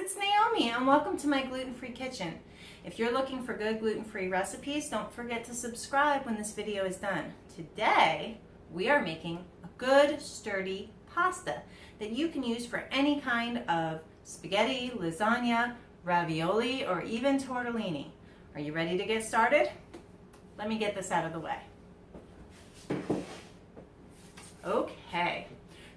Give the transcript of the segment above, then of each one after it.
it's Naomi and welcome to my gluten-free kitchen. If you're looking for good gluten-free recipes, don't forget to subscribe when this video is done. Today, we are making a good, sturdy pasta that you can use for any kind of spaghetti, lasagna, ravioli, or even tortellini. Are you ready to get started? Let me get this out of the way. Okay.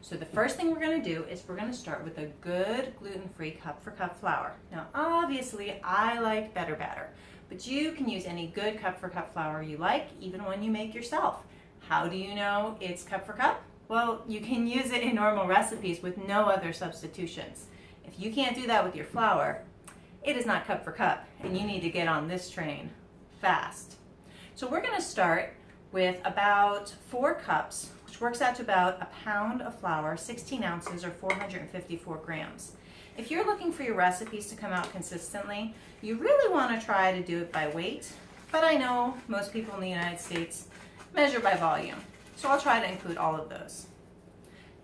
So the first thing we're going to do is we're going to start with a good gluten-free cup-for-cup flour. Now obviously I like better batter, but you can use any good cup-for-cup flour you like, even one you make yourself. How do you know it's cup-for-cup? Well, you can use it in normal recipes with no other substitutions. If you can't do that with your flour, it is not cup-for-cup, and you need to get on this train fast. So we're going to start with about 4 cups, which works out to about a pound of flour, 16 ounces or 454 grams. If you're looking for your recipes to come out consistently, you really want to try to do it by weight, but I know most people in the United States measure by volume, so I'll try to include all of those.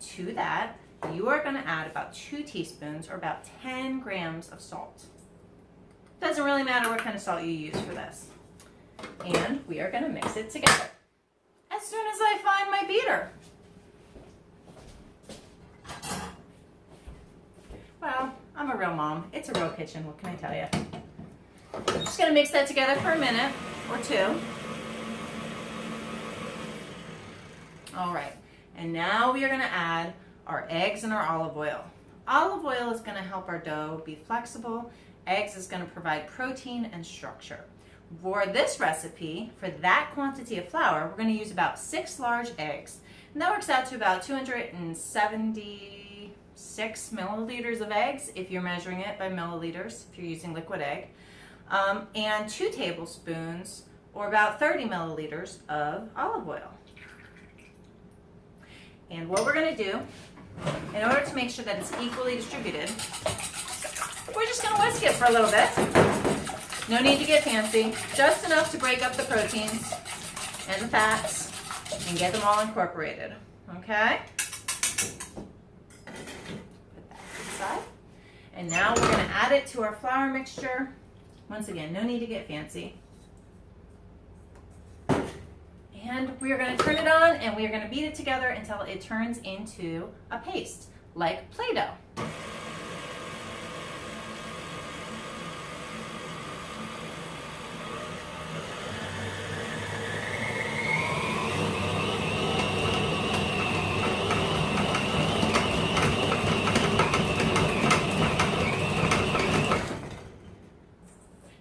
To that, you are going to add about 2 teaspoons or about 10 grams of salt. Doesn't really matter what kind of salt you use for this. And we are going to mix it together as soon as I find my beater. Well, I'm a real mom. It's a real kitchen. What can I tell you? I'm just going to mix that together for a minute or 2. All right. And now we are going to add our eggs and our olive oil. Olive oil is going to help our dough be flexible. Eggs is going to provide protein and structure. For this recipe, for that quantity of flour, we're going to use about 6 large eggs. And that works out to about 276 milliliters of eggs, if you're measuring it by milliliters, if you're using liquid egg. And 2 tablespoons, or about 30 milliliters of olive oil. And what we're going to do, in order to make sure that it's equally distributed, we're just going to whisk it for a little bit. No need to get fancy, just enough to break up the proteins and the fats and get them all incorporated, okay? Put that to the side. And now we're going to add it to our flour mixture. Once again, no need to get fancy. And we are going to turn it on and we are going to beat it together until it turns into a paste, like Play-Doh.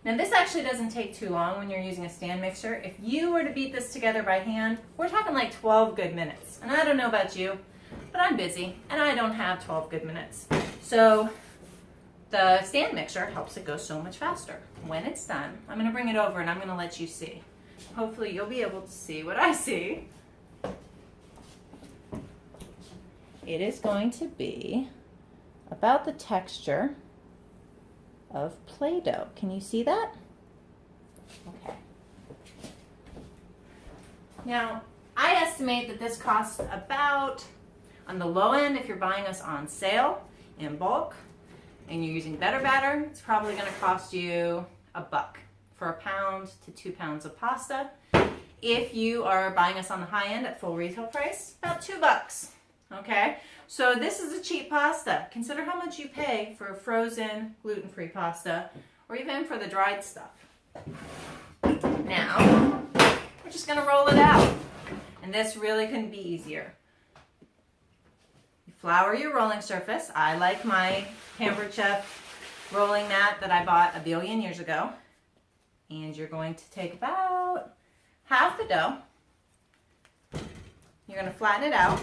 Now this actually doesn't take too long when you're using a stand mixer. If you were to beat this together by hand, we're talking like 12 good minutes. And I don't know about you, but I'm busy and I don't have 12 good minutes. So the stand mixer helps it go so much faster. When it's done, I'm going to bring it over and I'm going to let you see. Hopefully you'll be able to see what I see. It is going to be about the texture of Play-Doh. Can you see that? Okay. Now, I estimate that this costs about, on the low end, if you're buying us on sale in bulk and you're using better batter, it's probably going to cost you $1 for a pound to 2 pounds of pasta. If you are buying us on the high end at full retail price, about $2. Okay, so this is a cheap pasta. Consider how much you pay for frozen gluten-free pasta or even for the dried stuff. Now, we're just going to roll it out. And this really couldn't be easier. You flour your rolling surface. I like my Pampered Chef rolling mat that I bought a billion years ago. And you're going to take about half the dough. You're going to flatten it out.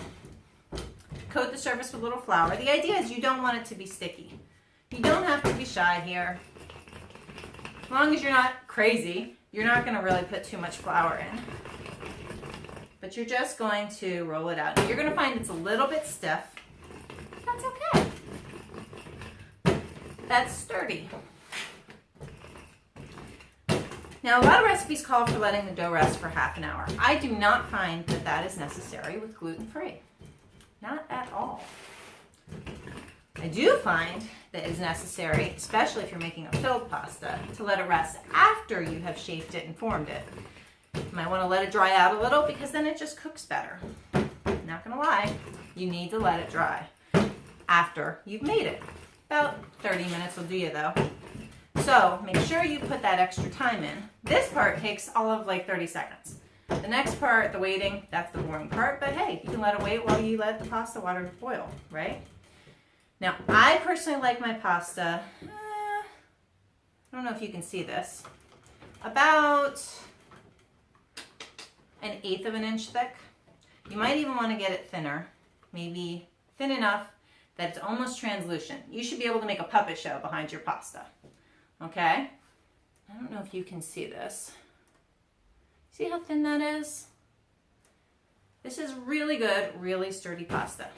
Coat the surface with a little flour. The idea is you don't want it to be sticky. You don't have to be shy here. As long as you're not crazy, you're not going to really put too much flour in. But you're just going to roll it out. You're going to find it's a little bit stiff. That's okay. That's sturdy. Now, a lot of recipes call for letting the dough rest for half an hour. I do not find that that is necessary with gluten-free. Not at all. I do find that it's necessary, especially if you're making a filled pasta, to let it rest after you have shaped it and formed it. You might want to let it dry out a little because then it just cooks better. Not gonna lie, you need to let it dry after you've made it. About 30 minutes will do you though. So make sure you put that extra time in. This part takes all of like 30 seconds. The next part, the waiting, that's the boring part, but hey, you can let it wait while you let the pasta water boil, right? Now, I personally like my pasta, I don't know if you can see this, about 1/8 of an inch thick. You might even want to get it thinner, maybe thin enough that it's almost translucent. You should be able to make a puppet show behind your pasta, okay? I don't know if you can see this. See how thin that is? This is really good, really sturdy pasta.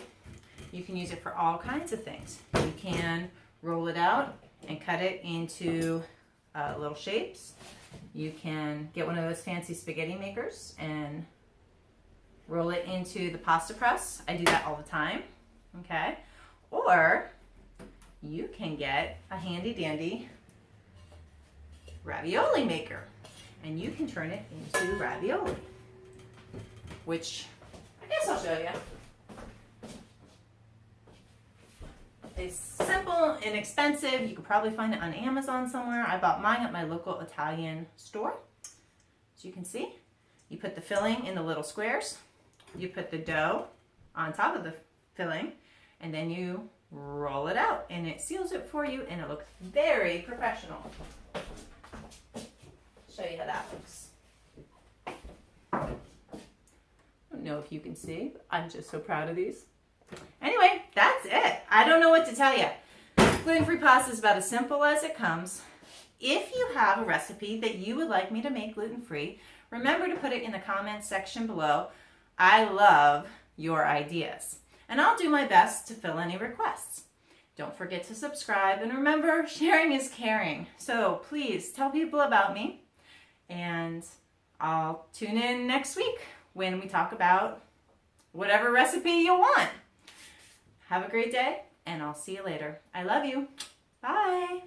You can use it for all kinds of things. You can roll it out and cut it into little shapes. You can get one of those fancy spaghetti makers and roll it into the pasta press. I do that all the time, okay? Or you can get a handy dandy ravioli maker and you can turn it into ravioli, which I guess I'll show you. It's simple, inexpensive. You could probably find it on Amazon somewhere. I bought mine at my local Italian store. As you can see, you put the filling in the little squares. You put the dough on top of the filling, and then you roll it out, and it seals it for you, and it looks very professional. Show you how that looks. I don't know if you can see, but I'm just so proud of these. Anyway, that's it. I don't know what to tell you. Gluten-free pasta is about as simple as it comes. If you have a recipe that you would like me to make gluten-free, remember to put it in the comments section below. I love your ideas, and I'll do my best to fill any requests. Don't forget to subscribe, and remember, sharing is caring. So please tell people about me, and I'll tune in next week when we talk about whatever recipe you want. Have a great day, and I'll see you later. I love you. Bye.